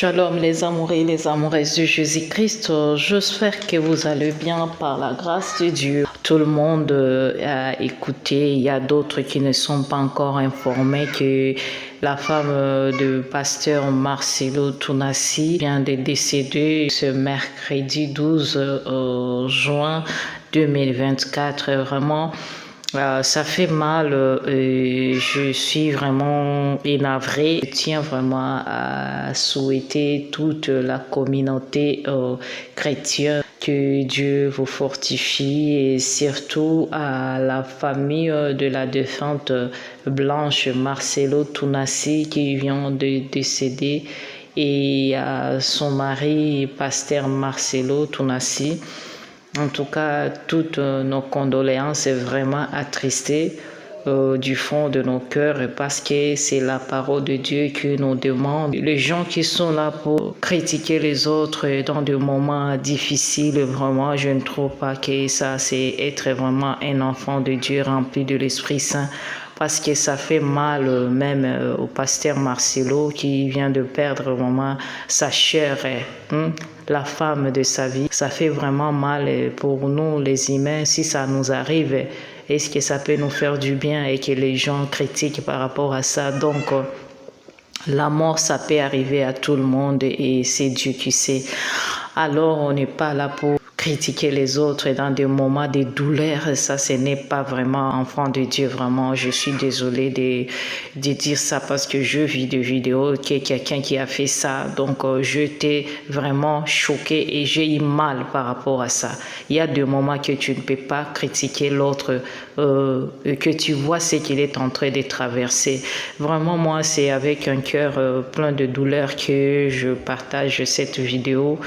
Shalom les amoureux et les amoureuses de Jésus-Christ. J'espère que vous allez bien par la grâce de Dieu. Tout le monde a écouté. Il y a d'autres qui ne sont pas encore informés que la femme de pasteur Marcelo Tounassi vient de décéder ce mercredi 12 juin 2024. Vraiment, ça fait mal, je suis vraiment énavrée. Je tiens vraiment à souhaiter toute la communauté chrétienne que Dieu vous fortifie et surtout à la famille de la défunte Blanche Marcelo Tounassi qui vient de décéder et à son mari, pasteur Marcelo Tounassi. En tout cas, toutes nos condoléances est vraiment attristées du fond de nos cœurs parce que c'est la parole de Dieu qui nous demande. Les gens qui sont là pour critiquer les autres dans des moments difficiles, vraiment, je ne trouve pas que ça, c'est être vraiment un enfant de Dieu rempli de l'Esprit Saint. Parce que ça fait mal même au pasteur Marcelo qui vient de perdre vraiment sa chair, la femme de sa vie. Ça fait vraiment mal pour nous les humains. Si ça nous arrive, est-ce que ça peut nous faire du bien et que les gens critiquent par rapport à ça? Donc, la mort, ça peut arriver à tout le monde et c'est Dieu qui sait. Alors, on n'est pas là pour critiquer les autres dans des moments de douleur. Ça, ce n'est pas vraiment enfant de Dieu. Vraiment, je suis désolée de dire ça parce que je vis des vidéos qu'il y a quelqu'un qui a fait ça. Donc, j'étais vraiment choquée et j'ai eu mal par rapport à ça. Il y a des moments que tu ne peux pas critiquer l'autre, que tu vois ce qu'il est en train de traverser. Vraiment, moi, c'est avec un cœur plein de douleur que je partage cette vidéo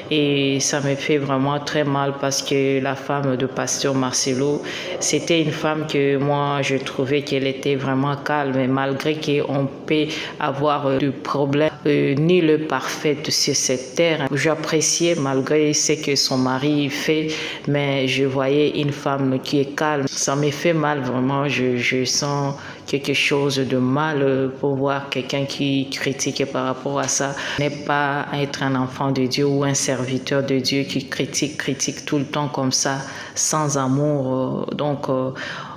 et ça me fait vraiment très mal parce que la femme de pasteur Marcelo, c'était une femme que moi, je trouvais qu'elle était vraiment calme et malgré qu'on peut avoir des problèmes, ni le parfait sur cette terre. J'appréciais malgré ce que son mari fait, mais je voyais une femme qui est calme. Ça me fait mal vraiment, je sens quelque chose de mal pour voir quelqu'un qui critique par rapport à ça. N'est pas être un enfant de Dieu ou un serviteur de Dieu qui critique tout le temps comme ça, sans amour. Donc,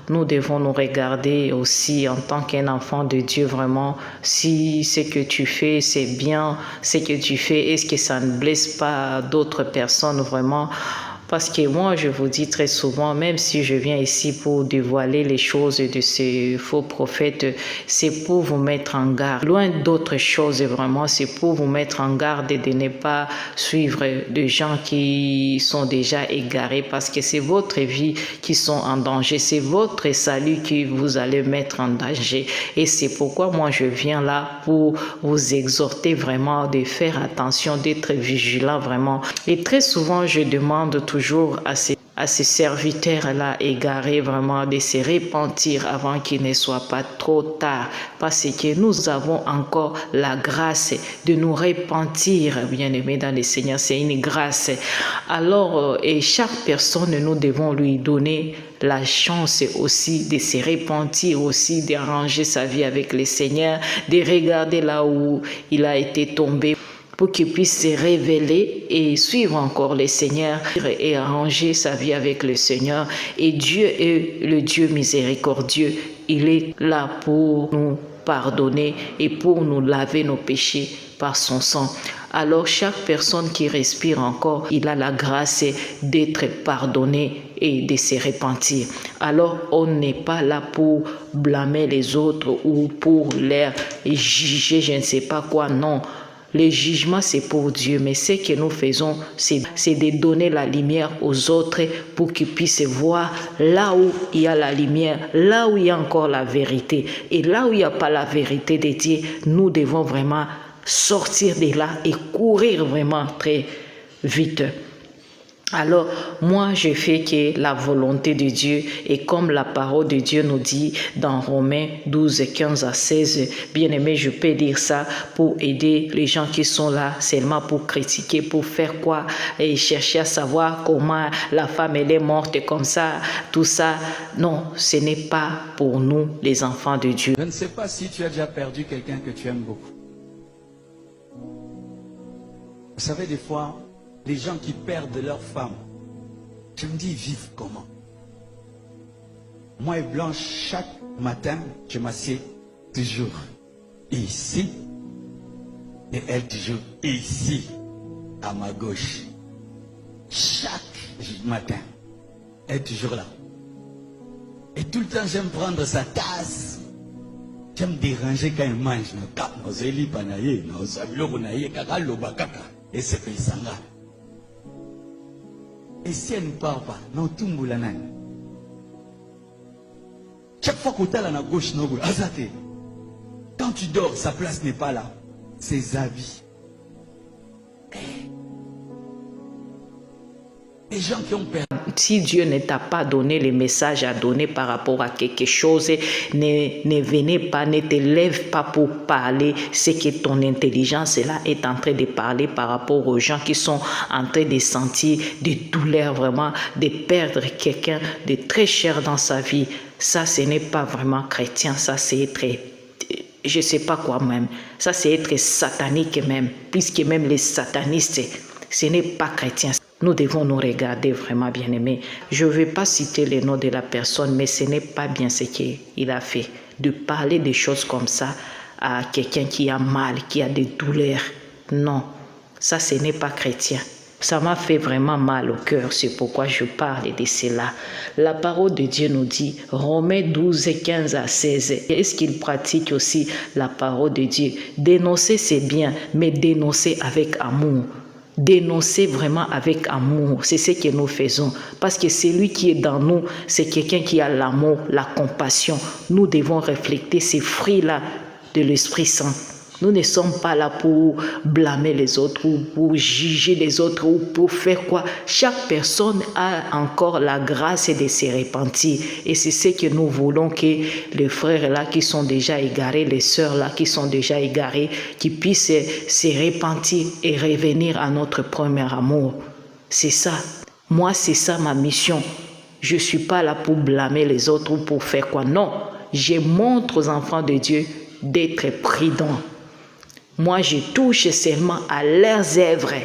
nous devons nous regarder aussi en tant qu'un enfant de Dieu vraiment. Si ce que tu fais, c'est bien, ce que tu fais, est-ce que ça ne blesse pas d'autres personnes vraiment? Parce que moi, je vous dis très souvent, même si je viens ici pour dévoiler les choses de ces faux prophètes, c'est pour vous mettre en garde. Loin d'autres choses, vraiment, c'est pour vous mettre en garde et de ne pas suivre des gens qui sont déjà égarés parce que c'est votre vie qui sont en danger. C'est votre salut que vous allez mettre en danger. Et c'est pourquoi moi, je viens là pour vous exhorter vraiment de faire attention, d'être vigilant vraiment. Et très souvent, je demande toujours à ces serviteurs-là égarés vraiment de se repentir avant qu'il ne soit pas trop tard parce que nous avons encore la grâce de nous repentir, bien-aimés dans le Seigneur, c'est une grâce. Alors, et chaque personne, nous devons lui donner la chance aussi de se repentir, aussi d'arranger sa vie avec le Seigneur, de regarder là où il a été tombé, pour qu'il puisse se révéler et suivre encore le Seigneur et arranger sa vie avec le Seigneur. Et Dieu est le Dieu miséricordieux. Il est là pour nous pardonner et pour nous laver nos péchés par son sang. Alors chaque personne qui respire encore, il a la grâce d'être pardonné et de se repentir. Alors on n'est pas là pour blâmer les autres ou pour les juger, je ne sais pas quoi, non. Le jugement, c'est pour Dieu, mais ce que nous faisons, c'est de donner la lumière aux autres pour qu'ils puissent voir là où il y a la lumière, là où il y a encore la vérité. Et là où il n'y a pas la vérité de Dieu, nous devons vraiment sortir de là et courir vraiment très vite. Alors, moi, je fais que la volonté de Dieu et comme la parole de Dieu nous dit dans Romains 12, 15 à 16, bien aimé, je peux dire ça pour aider les gens qui sont là seulement pour critiquer, pour faire quoi et chercher à savoir comment la femme elle est morte comme ça, tout ça. Non, ce n'est pas pour nous les enfants de Dieu. Je ne sais pas si tu as déjà perdu quelqu'un que tu aimes beaucoup. Vous savez, des fois, les gens qui perdent leur femme, je me dis, ils vivent comment? Moi et Blanche, chaque matin, je m'assieds toujours ici. Et elle toujours ici, à ma gauche. Chaque matin, elle est toujours là. Et tout le temps, j'aime prendre sa tasse. J'aime déranger quand elle mange. Et si elle ne part pas, non, tout le monde. Chaque fois que tu es à la gauche, quand tu dors, sa place n'est pas là. Ses habits. Les gens qui ont perdu. Si Dieu ne t'a pas donné les messages à donner par rapport à quelque chose, ne venez pas, ne te lève pas pour parler ce que ton intelligence là est en train de parler par rapport aux gens qui sont en train de sentir des douleurs, vraiment, de perdre quelqu'un de très cher dans sa vie. Ça, ce n'est pas vraiment chrétien, ça c'est être, je ne sais pas quoi même, ça c'est être satanique même, puisque même les satanistes, ce n'est pas chrétien. Nous devons nous regarder vraiment, bien-aimés. Je ne vais pas citer le nom de la personne, mais ce n'est pas bien ce qu'il a fait. De parler des choses comme ça à quelqu'un qui a mal, qui a des douleurs. Non, ça ce n'est pas chrétien. Ça m'a fait vraiment mal au cœur, c'est pourquoi je parle de cela. La parole de Dieu nous dit, Romains 12, 15 à 16. Est-ce qu'il pratique aussi la parole de Dieu? Dénoncer c'est bien, mais dénoncer avec amour. Dénoncer vraiment avec amour, c'est ce que nous faisons. Parce que celui qui est dans nous, c'est quelqu'un qui a l'amour, la compassion. Nous devons refléter ces fruits-là de l'Esprit Saint. Nous ne sommes pas là pour blâmer les autres ou pour juger les autres ou pour faire quoi. Chaque personne a encore la grâce de se repentir. Et c'est ce que nous voulons que les frères là qui sont déjà égarés, les sœurs là qui sont déjà égarées, qui puissent se repentir et revenir à notre premier amour. C'est ça. Moi, c'est ça ma mission. Je ne suis pas là pour blâmer les autres ou pour faire quoi. Non, je montre aux enfants de Dieu d'être prudents. Moi, je touche seulement à leurs œuvres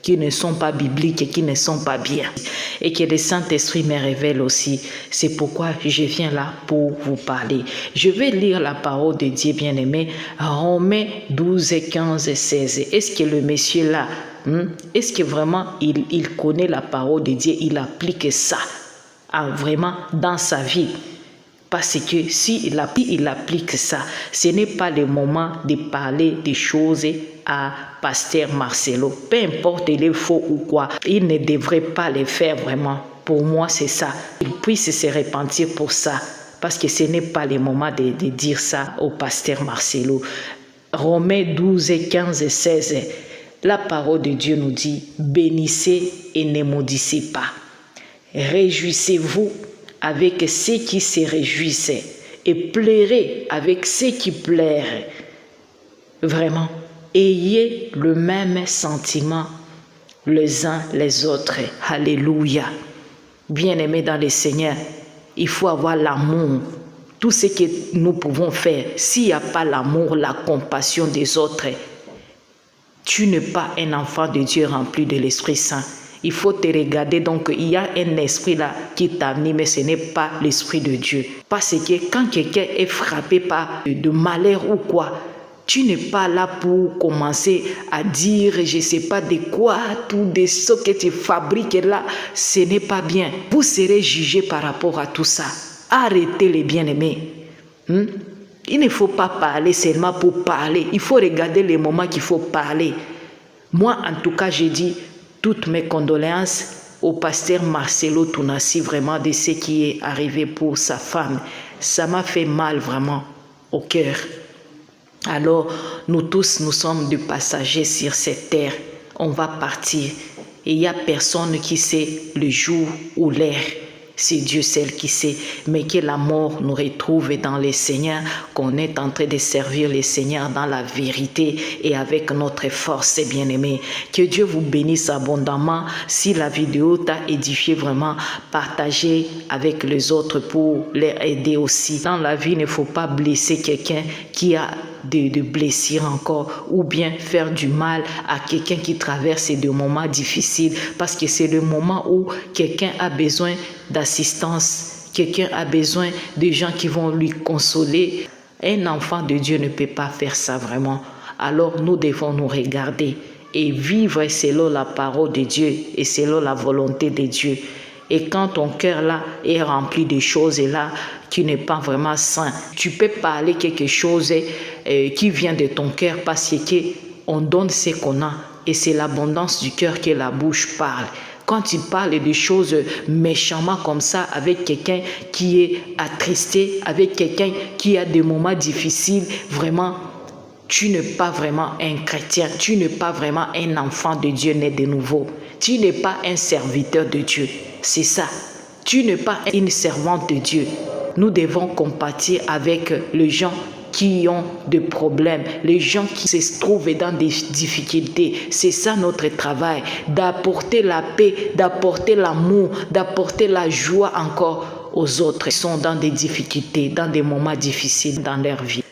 qui ne sont pas bibliques et qui ne sont pas bien. Et que le Saint-Esprit me révèle aussi. C'est pourquoi je viens là pour vous parler. Je vais lire la parole de Dieu bien-aimé. Romains 12, 15 et 16. Est-ce que le monsieur là, est-ce que vraiment il connaît la parole de Dieu, il applique ça vraiment dans sa vie? Parce que s'il applique ça, ce n'est pas le moment de parler des choses à Pasteur Marcelo. Peu importe il est faux ou quoi, il ne devrait pas le faire vraiment. Pour moi, c'est ça. Il puisse se repentir pour ça. Parce que ce n'est pas le moment de dire ça au Pasteur Marcelo. Romains 12, 15 et 16. La parole de Dieu nous dit, bénissez et ne maudissez pas. Réjouissez-vous avec ceux qui se réjouissent et pleurez avec ceux qui pleurent. Vraiment, ayez le même sentiment les uns les autres. Alléluia. Bien-aimés dans le Seigneur, il faut avoir l'amour. Tout ce que nous pouvons faire, s'il n'y a pas l'amour, la compassion des autres, tu n'es pas un enfant de Dieu rempli de l'Esprit Saint. Il faut te regarder, donc il y a un esprit là qui t'anime, mais ce n'est pas l'esprit de Dieu. Parce que quand quelqu'un est frappé par de malheur ou quoi, tu n'es pas là pour commencer à dire, je ne sais pas de quoi, tout de ce que tu fabriques là, ce n'est pas bien. Vous serez jugé par rapport à tout ça. Arrêtez les bien-aimés. Il ne faut pas parler seulement pour parler. Il faut regarder les moments qu'il faut parler. Moi, en tout cas, j'ai dit, toutes mes condoléances au pasteur Marcelo Tounassi, vraiment de ce qui est arrivé pour sa femme. Ça m'a fait mal vraiment au cœur. Alors, nous tous, nous sommes des passagers sur cette terre. On va partir. Et il n'y a personne qui sait le jour ou l'heure C'est Dieu seul qui sait, mais que la mort nous retrouve dans le Seigneur, qu'on est en train de servir le Seigneur dans la vérité et avec notre force, bien-aimés. Que Dieu vous bénisse abondamment. Si la vidéo t'a édifié vraiment, partagez avec les autres pour les aider aussi. Dans la vie, il ne faut pas blesser quelqu'un qui a de blessures encore, ou bien faire du mal à quelqu'un qui traverse des moments difficiles, parce que c'est le moment où quelqu'un a besoin d'assistance, quelqu'un a besoin de gens qui vont lui consoler. Un enfant de Dieu ne peut pas faire ça vraiment. Alors nous devons nous regarder et vivre selon la parole de Dieu et selon la volonté de Dieu. Et quand ton cœur là est rempli de choses là qui n'est pas vraiment sain, tu peux parler quelque chose qui vient de ton cœur, parce que on donne ce qu'on a et c'est l'abondance du cœur que la bouche parle. Quand tu parles de choses méchamment comme ça avec quelqu'un qui est attristé, avec quelqu'un qui a des moments difficiles, vraiment, tu n'es pas vraiment un chrétien, tu n'es pas vraiment un enfant de Dieu né de nouveau. Tu n'es pas un serviteur de Dieu. C'est ça. Tu n'es pas une servante de Dieu. Nous devons compatir avec les gens qui ont des problèmes, les gens qui se trouvent dans des difficultés. C'est ça notre travail, d'apporter la paix, d'apporter l'amour, d'apporter la joie encore aux autres qui sont dans des difficultés, dans des moments difficiles dans leur vie.